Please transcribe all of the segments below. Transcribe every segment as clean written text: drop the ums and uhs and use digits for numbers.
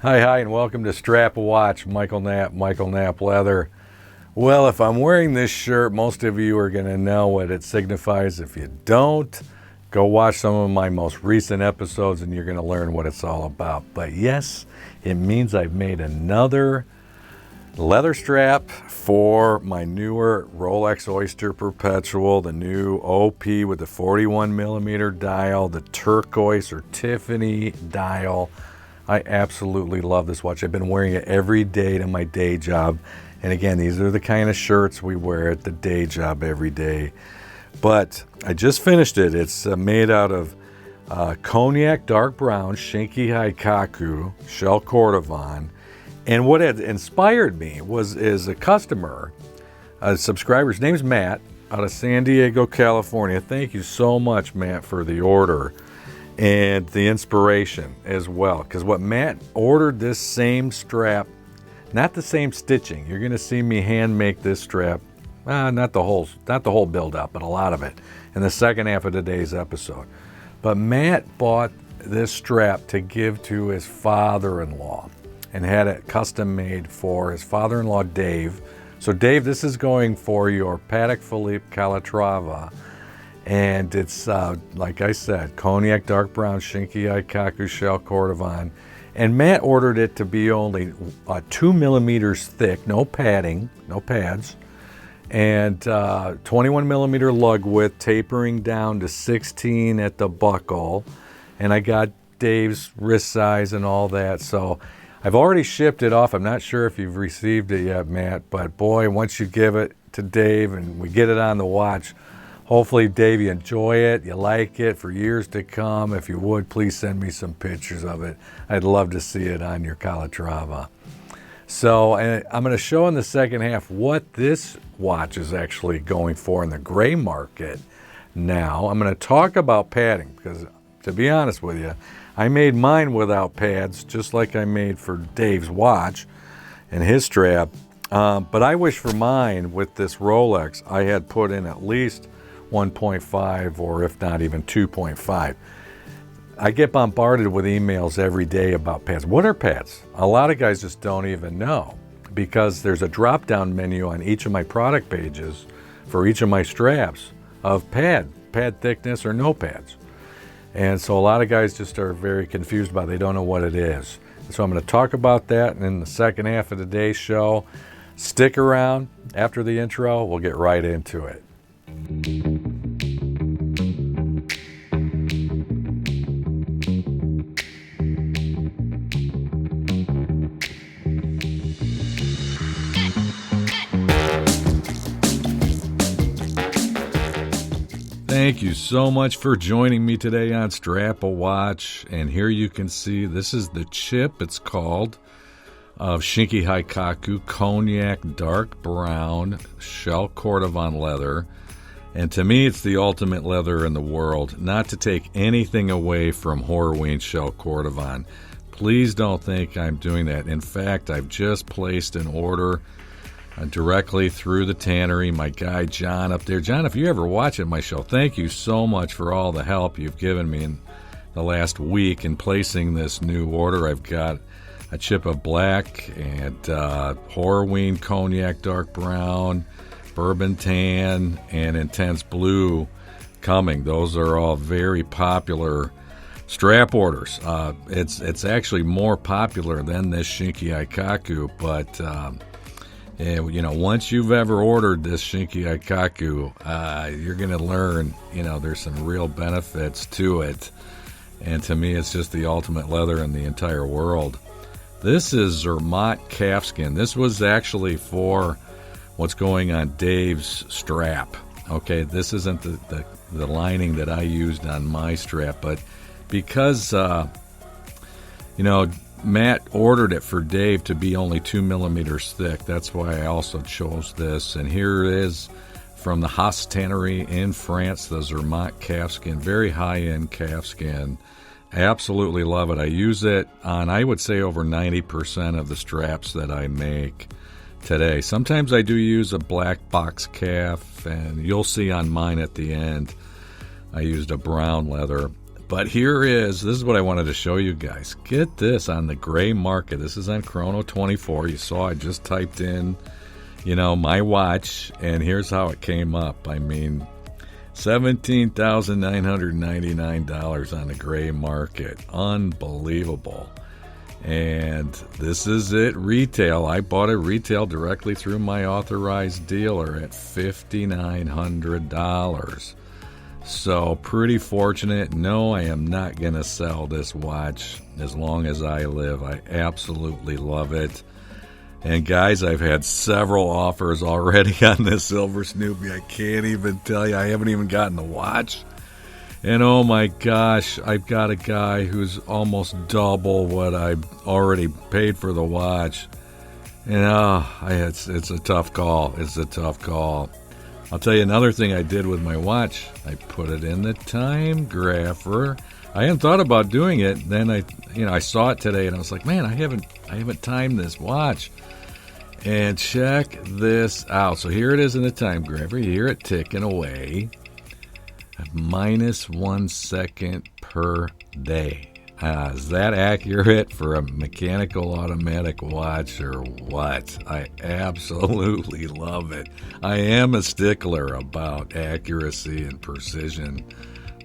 Hi, and welcome to Strap a Watch, Michael Knapp Leather. Well, if I'm wearing this shirt, most of you are going to know what it signifies. If you don't, go watch some of my most recent episodes and you're going to learn what it's all about. But yes, it means I've made another leather strap for my newer Rolex Oyster Perpetual, the new OP with the 41 millimeter dial, the turquoise or Tiffany dial. I absolutely love this watch. I've been wearing it every day to my day job. And again, these are the kind of shirts we wear at the day job every day. But I just finished it. It's made out of Cognac dark brown, Shinki Hikaku, shell Cordovan. And what had inspired me is a customer, a subscriber's name's Matt, out of San Diego, California. Thank you so much, Matt, for the order and the inspiration as well. Because what Matt ordered, this same strap, not the same stitching. You're going to see me hand make this strap, not the whole build up, but a lot of it in the second half of today's episode. But Matt bought this strap to give to his father-in-law and had it custom made for his father-in-law, Dave. So Dave, this is going for your Patek Philippe Calatrava. And it's, like I said, Cognac dark brown, Shinki Hikaku shell Cordovan. And Matt ordered it to be only 2 millimeters thick, no padding, no pads, and 21 millimeter lug width, tapering down to 16 at the buckle. And I got Dave's wrist size and all that. So I've already shipped it off. I'm not sure if you've received it yet, Matt, but boy, once you give it to Dave and we get it on the watch, hopefully, Dave, you enjoy it, you like it for years to come. If you would, please send me some pictures of it. I'd love to see it on your Calatrava. So I'm going to show in the second half what this watch is actually going for in the gray market now. I'm going to talk about padding because, to be honest with you, I made mine without pads, just like I made for Dave's watch and his strap. But I wish for mine, with this Rolex, I had put in at least 1.5 or if not even 2.5. I get bombarded with emails every day about pads. What are pads? A lot of guys just don't even know because there's a drop-down menu on each of my product pages for each of my straps of pad thickness or no pads. And so a lot of guys just are very confused about it. They don't know what it is. So I'm going to talk about that in the second half of today's show. Stick around. After the intro, we'll get right into it. Thank you so much for joining me today on Strap a Watch. And here you can see this is the chip, it's called, of Shinki Hikaku Cognac dark brown shell Cordovan leather. And to me, it's the ultimate leather in the world. Not to take anything away from Horween shell Cordovan. Please don't think I'm doing that. In fact, I've just placed an order directly through the tannery. My guy John up there. John, if you ever watch my show, thank you so much for all the help you've given me in the last week in placing this new order. I've got a chip of black and Horween Cognac dark brown, bourbon tan, and intense blue coming. Those are all very popular strap orders. It's actually more popular than this Shinki Hikaku, but once you've ever ordered this Shinki Hikaku, you're going to learn, there's some real benefits to it. And to me, it's just the ultimate leather in the entire world. This is Zermatt calfskin. This was actually for what's going on Dave's strap. Okay, this isn't the lining that I used on my strap, but because, Matt ordered it for Dave to be only 2 millimeters thick. That's why I also chose this. And here it is from the Haas Tannery in France, the Zermatt calfskin, very high-end calfskin. I absolutely love it. I use it on, I would say, over 90% of the straps that I make today. Sometimes I do use a black box calf, and you'll see on mine at the end, I used a brown leather. But this is what I wanted to show you guys. Get this on the gray market. This is on Chrono24. You saw I just typed in, my watch, and here's how it came up. I mean, $17,999 on the gray market. Unbelievable. And this is it retail. I bought it retail directly through my authorized dealer at $5,900. So pretty fortunate. No, I am not going to sell this watch as long as I live. I absolutely love it. And guys, I've had several offers already on this Silver Snoopy. I can't even tell you. I haven't even gotten the watch. And oh my gosh, I've got a guy who's almost double what I already paid for the watch. And it's a tough call. It's a tough call. I'll tell you another thing I did with my watch. I put it in the time grapher. I hadn't thought about doing it. Then I saw it today and I was like, man, I haven't timed this watch. And check this out. So here it is in the time grapher. You hear it ticking away. -1 second per day. Is that accurate for a mechanical automatic watch or what? I absolutely love it. I am a stickler about accuracy and precision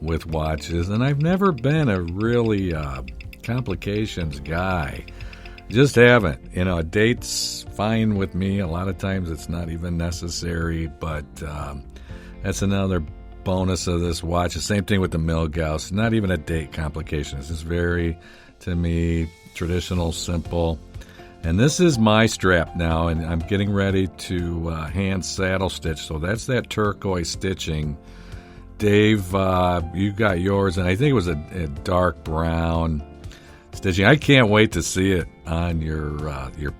with watches, and I've never been a really complications guy. Just haven't. A date's fine with me. A lot of times it's not even necessary, but that's another bonus of this watch. The same thing with the Milgauss. Not even a date complication. It's just very, to me, traditional, simple. And this is my strap now, and I'm getting ready to hand saddle stitch. So that's that turquoise stitching. Dave, you got yours, and I think it was a dark brown stitching. I can't wait to see it on your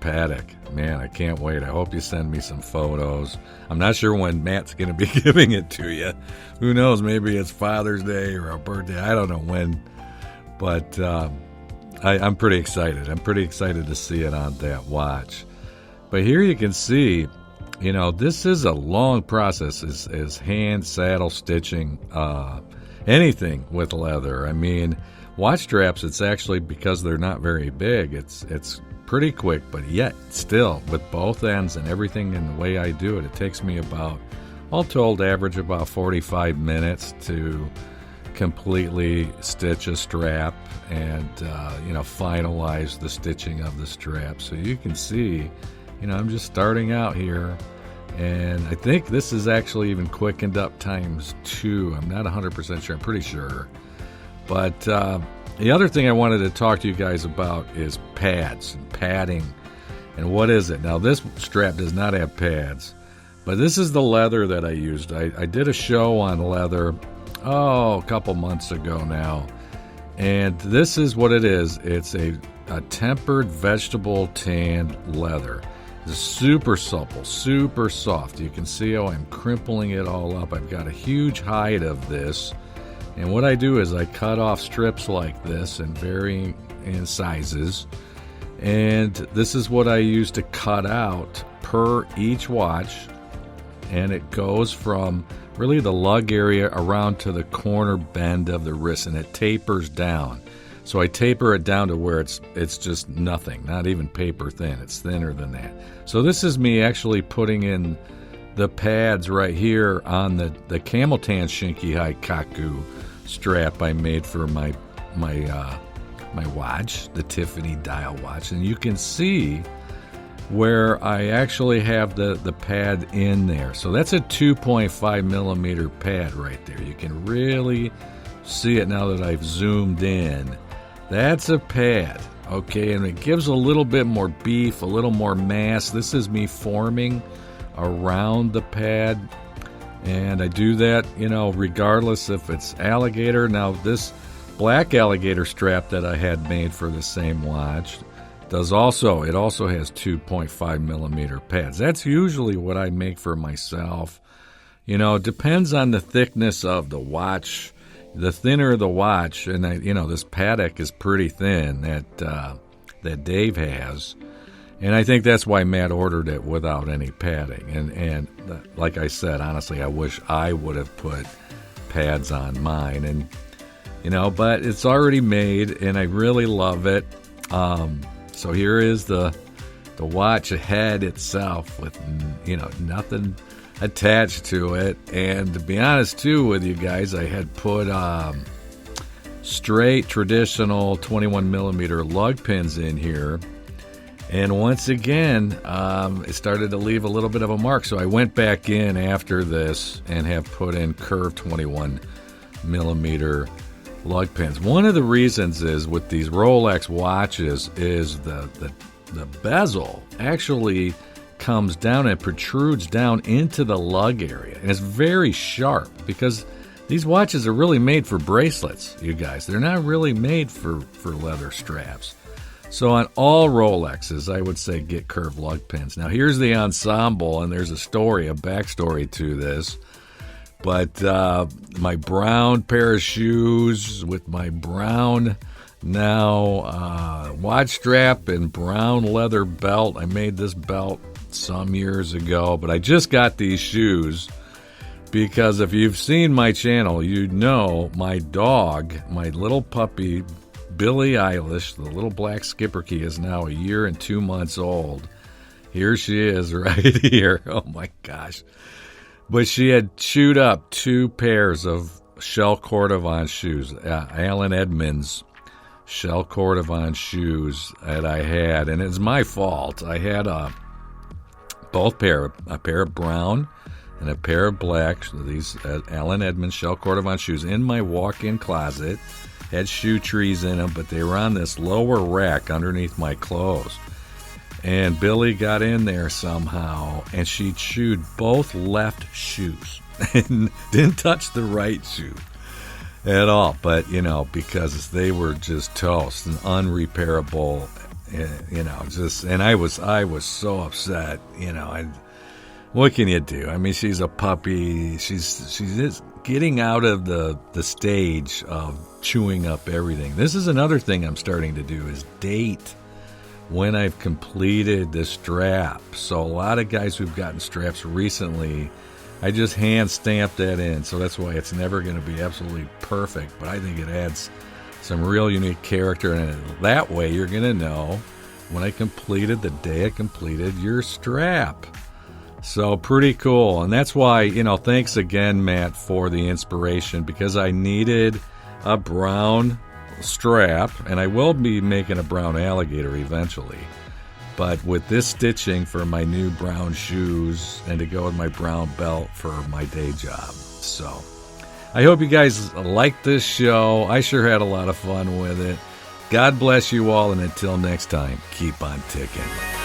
Patek. Man, I can't wait. I hope you send me some photos. I'm not sure when Matt's going to be giving it to you. Who knows? Maybe it's Father's Day or a birthday. I don't know when. But I'm pretty excited. I'm pretty excited to see it on that watch. But here you can see, this is a long process, is hand saddle stitching anything with leather. I mean, watch straps, it's actually, because they're not very big, it's pretty quick, but yet still with both ends and everything in the way I do it, it takes me about, all told, average about 45 minutes to completely stitch a strap and finalize the stitching of the strap. So you can see, I'm just starting out here, and I think this is actually even quickened up ×2. I'm not 100% sure. I'm pretty sure. But the other thing I wanted to talk to you guys about is pads and padding. And what is it? Now, this strap does not have pads, but this is the leather that I used. I did a show on leather, a couple months ago now. And this is what it is. It's a tempered vegetable tanned leather. It's super supple, super soft. You can see how I'm crimpling it all up. I've got a huge hide of this. And what I do is I cut off strips like this in varying sizes. And this is what I use to cut out per each watch. And it goes from really the lug area around to the corner bend of the wrist, and it tapers down. So I taper it down to where it's just nothing, not even paper thin. It's thinner than that. So this is me actually putting in the pads right here on the camel tan Shinki Hikaku strap I made for my watch, the Tiffany dial watch. And you can see where I actually have the pad in there. So that's a 2.5 millimeter pad right there. You can really see it now that I've zoomed in. That's a pad, okay, and it gives a little bit more beef, a little more mass. This is me forming around the pad, and I do that, regardless if it's Alligator. Now, this black Alligator strap that I had made for the same watch it also has 2.5 millimeter pads. That's usually what I make for myself. It depends on the thickness of the watch. The thinner the watch, and this Patek is pretty thin that Dave has, and I think that's why Matt ordered it without any padding. And like I said, honestly, I wish I would have put pads on mine. And but it's already made, and I really love it. So here is the watch head itself with, nothing attached to it. And to be honest, too, with you guys, I had put straight traditional 21 millimeter lug pins in here. And once again, it started to leave a little bit of a mark. So I went back in after this and have put in curved 21 millimeter lug pins. One of the reasons is with these Rolex watches is the bezel actually comes down and protrudes down into the lug area. And it's very sharp because these watches are really made for bracelets, you guys. They're not really made for leather straps. So on all Rolexes, I would say get curved lug pins. Now here's the ensemble, and there's a backstory to this. But my brown pair of shoes with my brown watch strap and brown leather belt. I made this belt some years ago, but I just got these shoes because if you've seen my channel, you know my dog, my little puppy, Billie Eilish, the little black Schipperke, is now 1 year and 2 months old. Here she is right here. Oh my gosh. But she had chewed up 2 pairs of Shell Cordovan shoes, Alan Edmonds Shell Cordovan shoes that I had, and it's my fault. I had a pair of brown and a pair of black, these Alan Edmonds Shell Cordovan shoes in my walk-in closet. Had shoe trees in them, but they were on this lower rack underneath my clothes. And Billy got in there somehow, and she chewed both left shoes and didn't touch the right shoe at all. But, because they were just toast and unrepairable, and I was so upset, what can you do? I mean, she's a puppy. She's just getting out of the stage of chewing up everything. This is another thing I'm starting to do is date when I've completed the strap. So a lot of guys who've gotten straps recently, I just hand stamp that in. So that's why it's never going to be absolutely perfect, but I think it adds some real unique character, and that way you're going to know when I completed, the day I completed your strap. So pretty cool. And that's why, thanks again, Matt, for the inspiration, because I needed a brown strap, and I will be making a brown alligator eventually. But with this stitching for my new brown shoes and to go with my brown belt for my day job. So I hope you guys liked this show. I sure had a lot of fun with it. God bless you all, and until next time, keep on ticking.